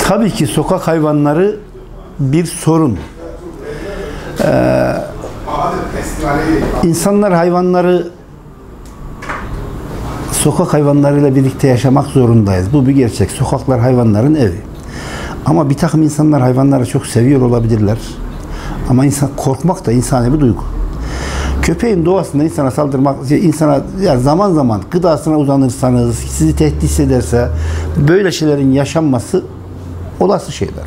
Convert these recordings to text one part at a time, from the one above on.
Tabii ki sokak hayvanları bir sorun. İnsanlar hayvanları sokak hayvanlarıyla birlikte yaşamak zorundayız. Bu bir gerçek. Sokaklar hayvanların evi. Ama bir takım insanlar hayvanları çok seviyor olabilirler. Ama korkmak da insani bir duygu. Köpeğin doğasında insana saldırmak, yani zaman zaman gıdasına uzanırsanız, sizi tehdit hissederse böyle şeylerin yaşanması olası şeyler.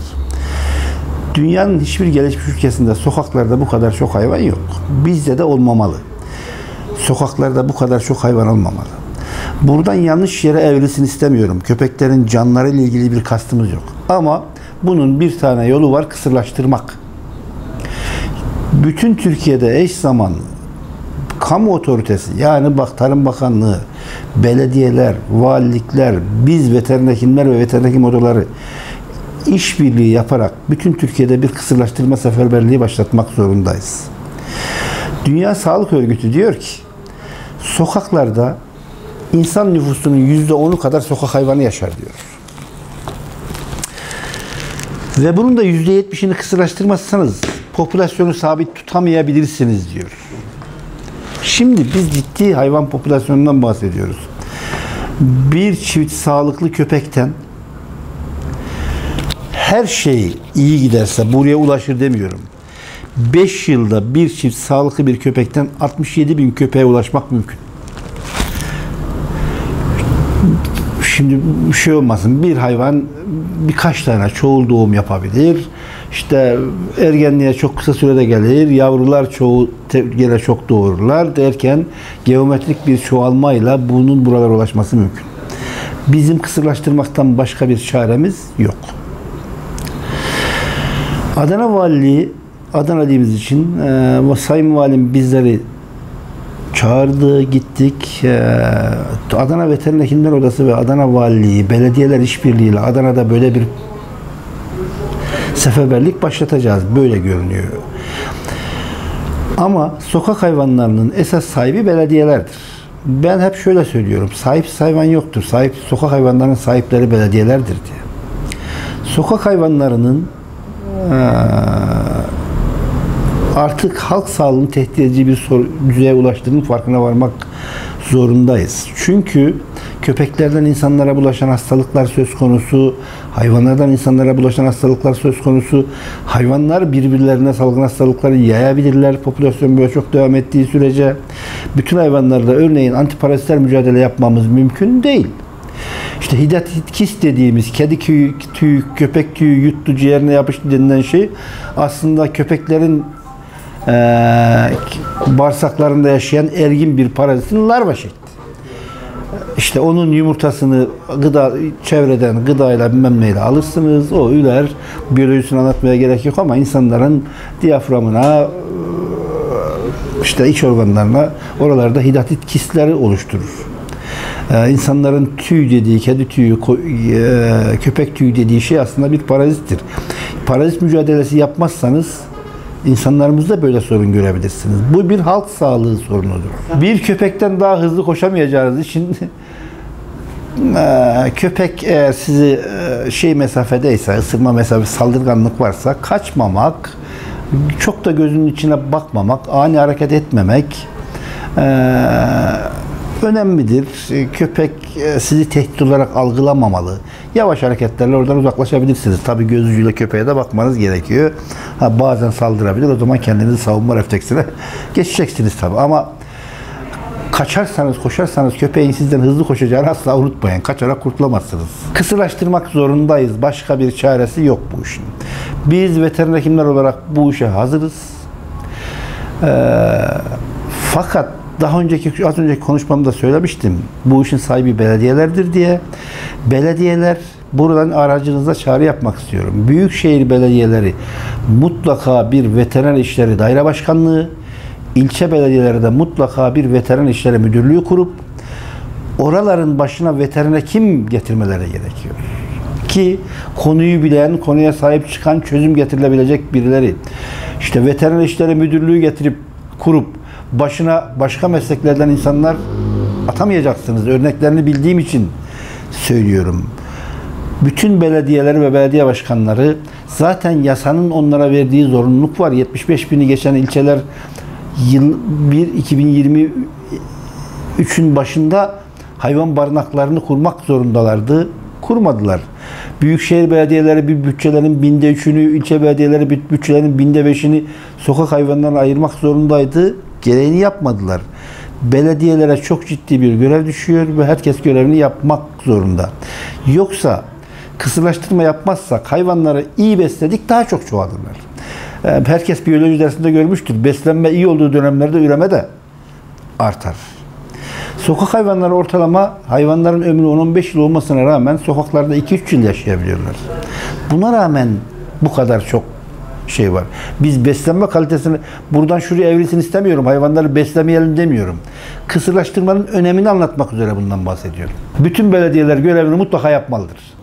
Dünyanın hiçbir gelişmiş ülkesinde sokaklarda bu kadar çok hayvan yok. Bizde de olmamalı. Sokaklarda bu kadar çok hayvan olmamalı. Buradan yanlış yere evrilsin istemiyorum. Köpeklerin canlarıyla ilgili bir kastımız yok. Ama bunun bir tane yolu var: kısırlaştırmak. Bütün Türkiye'de eş zamanlı kamu otoritesi, yani Tarım Bakanlığı, belediyeler, valilikler, biz veteriner hekimler ve veteriner hekim odaları işbirliği yaparak bütün Türkiye'de bir kısırlaştırma seferberliği başlatmak zorundayız. Dünya Sağlık Örgütü diyor ki sokaklarda insan nüfusunun %10'u kadar sokak hayvanı yaşar diyor. Ve bunun da %70'ini kısırlaştırmazsanız popülasyonu sabit tutamayabilirsiniz diyor. Şimdi biz ciddi hayvan popülasyonundan bahsediyoruz. Bir çift sağlıklı köpekten her şey iyi giderse buraya ulaşır demiyorum. 5 yılda bir çift sağlıklı bir köpekten 67.000 köpeğe ulaşmak mümkün. Şimdi bir şey olmasın, bir hayvan birkaç tane çoğul doğum yapabilir. İşte ergenliğe çok kısa sürede gelir, yavrular gene çok doğururlar derken geometrik bir çoğalmayla bunun buralara ulaşması mümkün. Bizim kısırlaştırmaktan başka bir çaremiz yok. Adana Valiliği, Adana dediğimiz için Sayın Valim bizleri çağırdı, gittik. Adana Veteriner Hekimler Odası ve Adana Valiliği, belediyeler işbirliğiyle Adana'da böyle bir seferberlik başlatacağız. Böyle görünüyor. Ama sokak hayvanlarının esas sahibi belediyelerdir. Ben hep şöyle söylüyorum: sahipsiz hayvan yoktur. Sokak hayvanlarının sahipleri belediyelerdir diye. Sokak hayvanlarının artık halk sağlığını tehdit edici bir düzeye ulaştığının farkına varmak zorundayız. Çünkü köpeklerden insanlara bulaşan hastalıklar söz konusu, hayvanlardan insanlara bulaşan hastalıklar söz konusu. Hayvanlar birbirlerine salgın hastalıkları yayabilirler. Popülasyon böyle çok devam ettiği sürece bütün hayvanlarla örneğin antiparaziter mücadele yapmamız mümkün değil. İşte hidatit dediğimiz kedi tüyü, köpek tüyü yuttu, ciğerine yapıştı denilen şey aslında köpeklerin bağırsaklarında yaşayan ergin bir parazitin larva şekli. İşte onun yumurtasını çevreden gıdayla bilmem neyle alırsınız. O üler. Biyolojisini anlatmaya gerek yok ama insanların diyaframına, işte iç organlarına, oralarda hidatit kistleri oluşturur. İnsanların tüy dediği, kedi tüyü, köpek tüyü dediği şey aslında bir parazittir. Parazit mücadelesi yapmazsanız İnsanlarımızda böyle sorun görebilirsiniz. Bu bir halk sağlığı sorunudur. Bir köpekten daha hızlı koşamayacağınız için köpek eğer sizi mesafedeyse, ısırma mesafesi, saldırganlık varsa kaçmamak, çok da gözünün içine bakmamak, ani hareket etmemek önemlidir. Köpek sizi tehdit olarak algılamamalı. Yavaş hareketlerle oradan uzaklaşabilirsiniz. Tabii göz ucuyla köpeğe de bakmanız gerekiyor. Bazen saldırabilir. O zaman kendinizi savunma refleksine geçeceksiniz tabii. Ama kaçarsanız, koşarsanız köpeğin sizden hızlı koşacağını asla unutmayın. Kaçarak kurtulamazsınız. Kısırlaştırmak zorundayız. Başka bir çaresi yok bu işin. Biz veteriner hekimler olarak bu işe hazırız. Fakat az önceki konuşmamda söylemiştim. Bu işin sahibi belediyelerdir diye. Belediyeler, buradan aracınıza çağrı yapmak istiyorum. Büyükşehir belediyeleri mutlaka bir veteriner işleri daire başkanlığı, ilçe belediyeleri de mutlaka bir veteriner işleri müdürlüğü kurup oraların başına veteriner hekim getirmeleri gerekiyor. Ki konuyu bilen, konuya sahip çıkan, çözüm getirilebilecek birileri. İşte veteriner işleri müdürlüğü kurup başına başka mesleklerden insanlar atamayacaksınız. Örneklerini bildiğim için söylüyorum. Bütün belediyeler ve belediye başkanları zaten yasanın onlara verdiği zorunluluk var. 75 bini geçen ilçeler 2023'ün başında hayvan barınaklarını kurmak zorundalardı. Kurmadılar. Büyükşehir belediyeleri bir bütçelerin 3'ünü, ilçe belediyeleri bir bütçelerin 5'ini sokak hayvanlarına ayırmak zorundaydı. Gereğini yapmadılar. Belediyelere çok ciddi bir görev düşüyor ve herkes görevini yapmak zorunda. Yoksa kısırlaştırma yapmazsak hayvanları iyi besledik daha çok çoğalırlar. Herkes biyoloji dersinde görmüştür. Beslenme iyi olduğu dönemlerde üreme de artar. Sokak hayvanları ortalama hayvanların ömrü 10-15 yıl olmasına rağmen sokaklarda 2-3 yıl yaşayabiliyorlar. Buna rağmen bu kadar çok şey var. Biz beslenme kalitesini buradan şuraya evrilsin istemiyorum. Hayvanları beslemeyelim demiyorum. Kısırlaştırmanın önemini anlatmak üzere bundan bahsediyorum. Bütün belediyeler görevini mutlaka yapmalıdır.